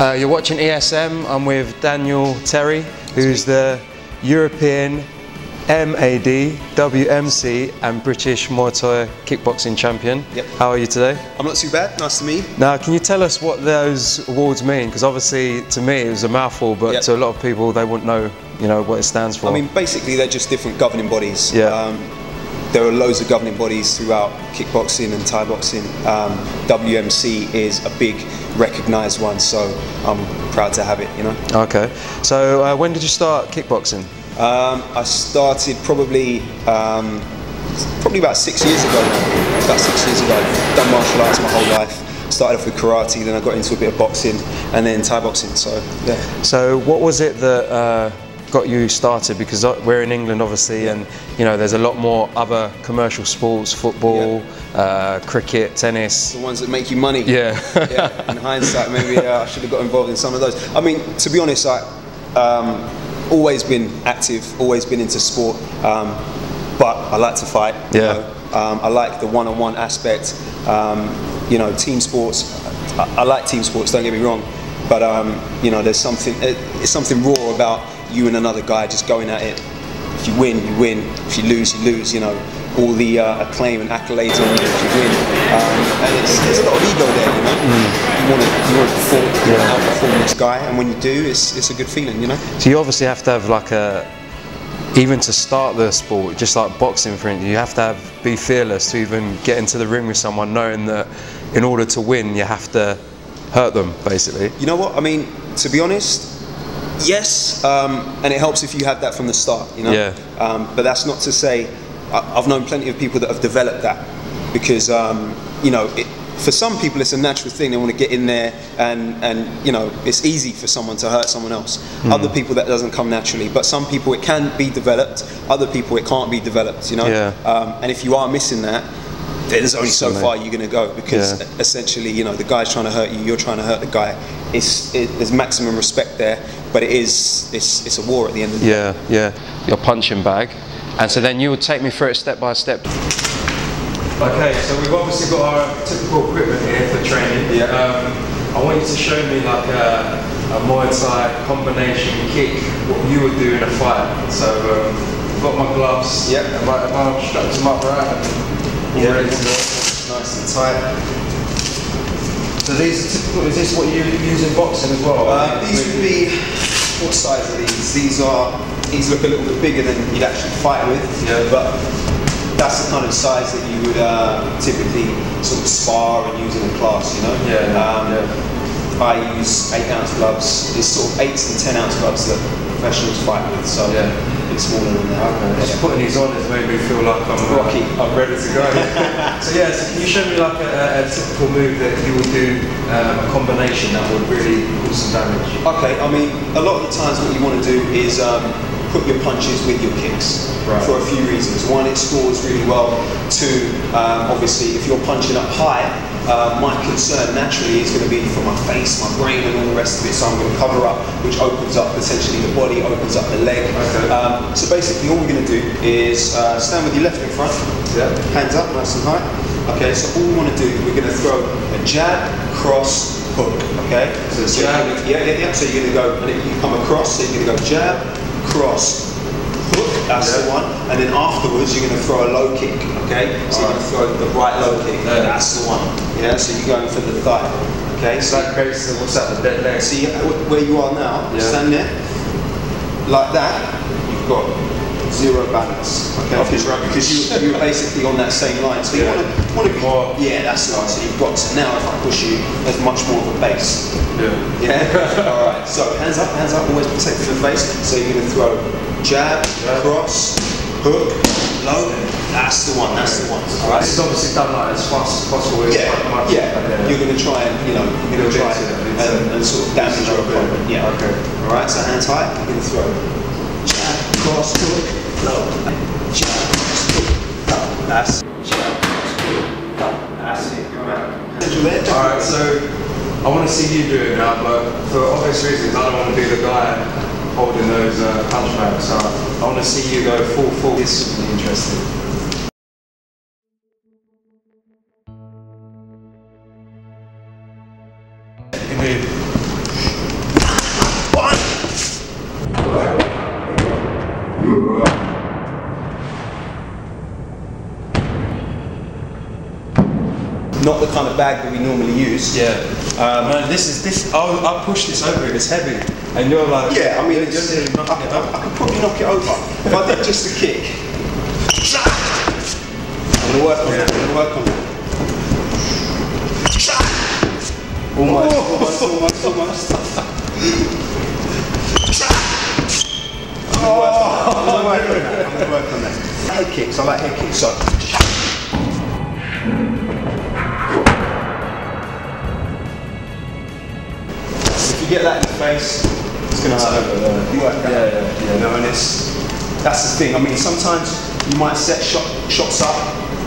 You're watching ESM. I'm with Daniel Terry, who's the European MAD, WMC and British Muay Thai kickboxing champion. Yep. How are you today? I'm not too bad, nice to meet you. Now, can you tell us what those awards mean? Because obviously, to me, it was a mouthful, but Yep. to a lot of people, they wouldn't know, what it stands for. I mean, basically, they're just different governing bodies. Yeah. There are loads of governing bodies throughout kickboxing and Thai boxing. WMC is a big, recognised one, so I'm proud to have it, Okay. So, when did you start kickboxing? I started probably about 6 years ago now. About 6 years ago. Done martial arts my whole life. Started off with karate, then I got into a bit of boxing, and then Thai boxing. So yeah. So what was it that got you started? Because we're in England, obviously, and there's a lot more other commercial sports, football, cricket, tennis. The ones that make you money. Yeah. Yeah. In hindsight, maybe I should have got involved in some of those. I mean, to be honest, always been active, always been into sport, but I like to fight. Yeah. I like the one-on-one aspect. Team sports. I like team sports. Don't get me wrong, but there's something. It's something raw about you and another guy just going at it. If you win, you win. If you lose, you lose. All the acclaim and accolades on you if you win, and there's a lot of ego there. You want to perform, you want to outperform this guy, and when you do, it's a good feeling. So you obviously have to have even to start the sport, just like boxing, for instance, you have to be fearless to even get into the ring with someone, knowing that in order to win, you have to hurt them, basically. You know what? I mean, to be honest, yes, and it helps if you have that from the start. Yeah. But that's not to say I've known plenty of people that have developed that, because for some people it's a natural thing. They want to get in there, and it's easy for someone to hurt someone else. Other people that doesn't come naturally, but some people it can be developed. Other people it can't be developed. Yeah. And if you are missing that, there's only so far you're going to go, because essentially, the guy's trying to hurt you, you're trying to hurt the guy. There's maximum respect there, but it's a war at the end of the day. Yeah. Your punching bag. And so then you'll take me through it step by step. Okay, so we've obviously got our typical equipment here for training. Yeah. I want you to show me like a Muay Thai combination kick, what you would do in a fight. So I've got my gloves. Yeah. Am I strapped them up right? Yeah. Ready to go. Nice and tight. So these are typical. Is this what you use in boxing as well? These would be, what size are these? These look a little bit bigger than you'd actually fight with. Yeah. But that's the kind of size that you would typically sort of spar and use in a class, I use 8-ounce gloves. It's sort of 8 and 10-ounce gloves that professionals fight with, so it's smaller than that. Okay. Just putting these on has made me feel like I'm rocky. I'm ready to go. So can you show me like a typical move that you would do, a combination that would really cause some damage? Okay, I mean, a lot of the times what you want to do is put your punches with your kicks, for a few reasons. One, it scores really well. Two, obviously, if you're punching up high, my concern naturally is going to be for my face, my brain, and all the rest of it. So I'm going to cover up, which opens up potentially the body, opens up the leg. Okay. So basically, all we're going to do is stand with your left in front, hands up, nice and high. Okay, so all we want to do, we're going to throw a jab, cross, hook. Okay, so jab. So you're going to go, and if you come across, so you're going to go jab, cross, hook, that's the one, and then afterwards you're going to throw a low kick, okay? So you're going to throw the right low kick, that's the one, so you're going for the thigh, okay? So that creates, what's that, the dead leg? See where you are now, stand there, like that, you've got zero balance, okay? Because you're basically on that same line, so you want to be more, that's right, so you've got, so now if I push you, there's much more of a base. Alright, so hands up, always protecting the face. So you're going to throw jab, cross, hook, low, that's the one, Alright, this is obviously done like as fast as possible. You're going to try and, and sort of damage your opponent. Alright, so hands high, you're going to throw jab, cross, hook, low, jab, cross, hook, low, that's jab, cross, hook, low, that's it, alright. Alright, so I want to see you do it now, but for obvious reasons I don't want to be the guy holding those punch bags, so I want to see you go full. This would be interesting. not the kind of bag that we normally use. Yeah. Man, I pushed this over it. It's heavy, and you're like, yeah. I mean, I could probably knock it over if I did just a kick. I'm gonna work on that. I'm gonna work on that. Almost. I'm gonna work on that. Head kicks. I like head kicks. So. Get that in the face, it's going to hurt. You know, and that's the thing. I mean, sometimes you might set shots up,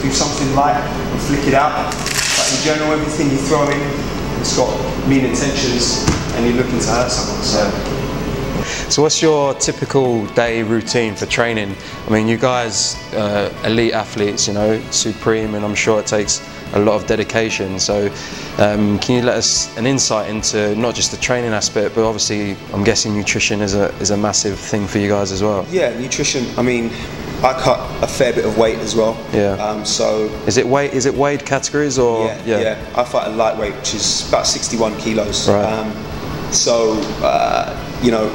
do something light, and flick it out. But in general, everything you throw in, it's got mean intentions, and you're looking to hurt someone. So what's your typical day routine for training? I mean, you guys, elite athletes, you know, supreme, and I'm sure it takes a lot of dedication. So can you let us an insight into not just the training aspect, but obviously I'm guessing nutrition is a massive thing for you guys as well? Yeah, nutrition. I mean, I cut a fair bit of weight as well. Yeah. So is it weighed categories or? Yeah. I fight a lightweight, which is about 61 kilos. Right. You know,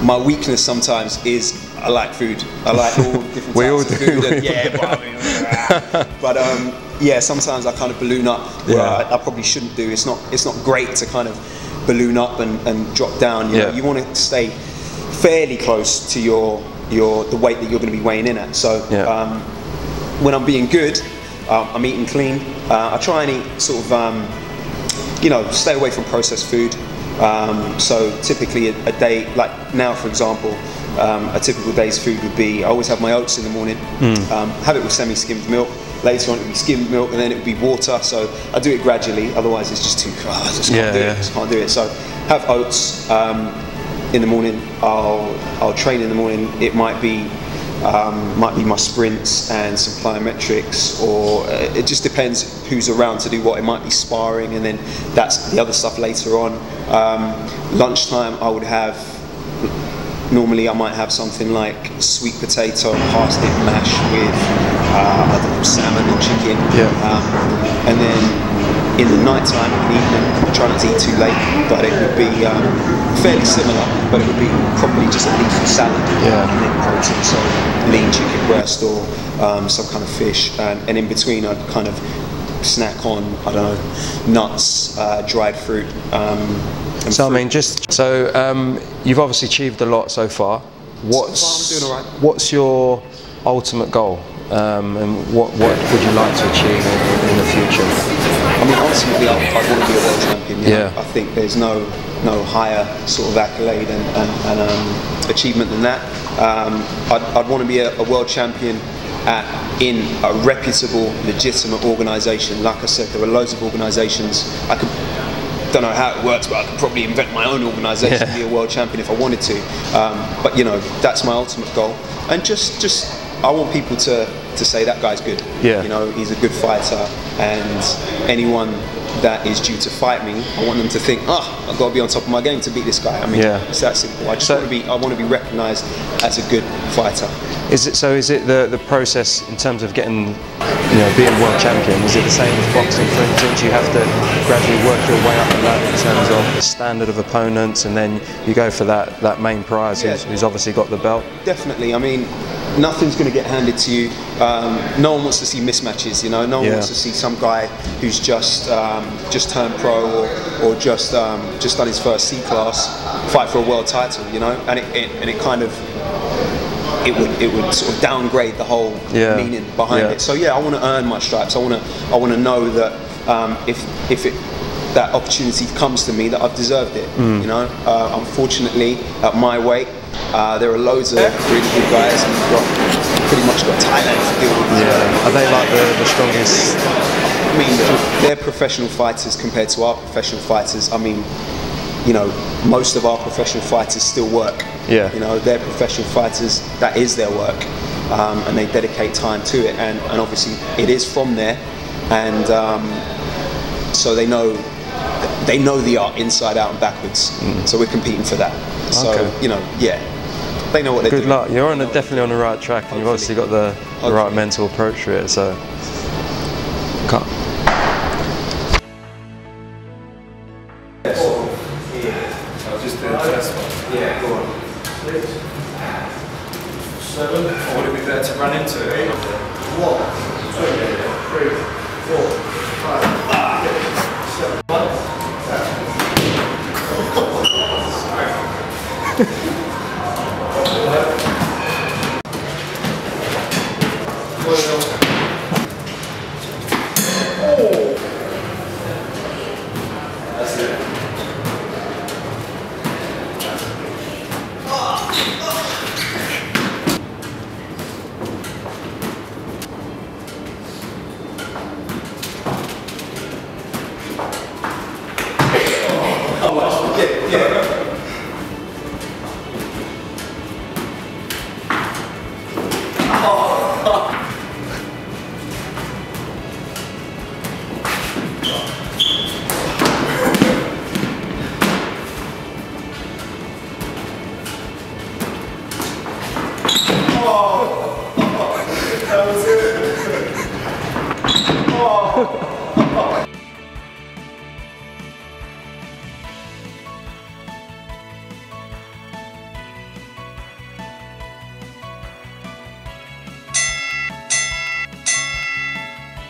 my weakness sometimes is I like food. I like all different types of food. And, yeah, sometimes I kind of balloon up where I probably shouldn't do. It's not great to kind of balloon up and drop down. You know, you want to stay fairly close to the weight that you're going to be weighing in at. So when I'm being good, I'm eating clean. I try and eat sort of you know, stay away from processed food. So typically a day, like now for example, a typical day's food would be, I always have my oats in the morning, have it with semi-skimmed milk, later on it would be skimmed milk, and then it would be water. So I do it gradually, otherwise it's just too, I just can't do it, just can't do it. So have oats in the morning, I'll train in the morning. It might be my sprints and some plyometrics, or it just depends who's around to do what. It might be sparring, and then that's the other stuff later on. Lunchtime I would have, normally I might have something like sweet potato parsnip mash with I don't know, salmon or chicken, and then in the night time, in the evening, I try not to eat too late, but it would be fairly similar, but it would be probably just a leafy salad, and then protein, so lean chicken breast or some kind of fish, and in between I'd kind of snack on, I don't know, nuts, dried fruit. So I mean, you've obviously achieved a lot so far. I'm doing all right. What's your ultimate goal? And what would you like to achieve in the future? I mean, ultimately, I want to be a world champion. You know? I think there's no higher sort of accolade and achievement than that. I'd want to be a world champion in a reputable, legitimate organisation. Like I said, there are loads of organisations. Don't know how it works, but I could probably invent my own organisation to be a world champion if I wanted to. But you know, that's my ultimate goal. And just I want people to say that guy's good. You know, he's a good fighter, and anyone that is due to fight me, I want them to think, I've got to be on top of my game to beat this guy. I mean, it's that simple. I want to be recognised as a good fighter. Is it the process in terms of getting, you know, being world champion? Is it the same as boxing, for instance? You have to gradually work your way up the ladder in terms of the standard of opponents, and then you go for that main prize who's obviously got the belt? Definitely. I mean, nothing's going to get handed to you. No one wants to see mismatches, you know. No one wants to see some guy who's just turned pro or just done his first C class fight for a world title, you know. And it kind of it would sort of downgrade the whole meaning behind it. So I want to earn my stripes. I want to know that if that opportunity comes to me, that I've deserved it. You know. Unfortunately, at my weight, there are loads of really good guys, and we've pretty much got Thailand to deal with. Are they like the strongest? I mean, they're professional fighters compared to our professional fighters. I mean, you know, most of our professional fighters still work. You know, they're professional fighters. That is their work, and they dedicate time to it. And obviously, it is from there, and so they know the art inside out and backwards. So we're competing for that. So you know, they know what they're doing. Good luck. You're definitely on the right track, and you've obviously got the right mental approach to it. So Cut. I'll just do the first one. Yeah, go on. 6, 7. Or would it be better to run into it? 1, 2, 3, 4, 5, 6, 7. 1. That's it. That was it. Oh.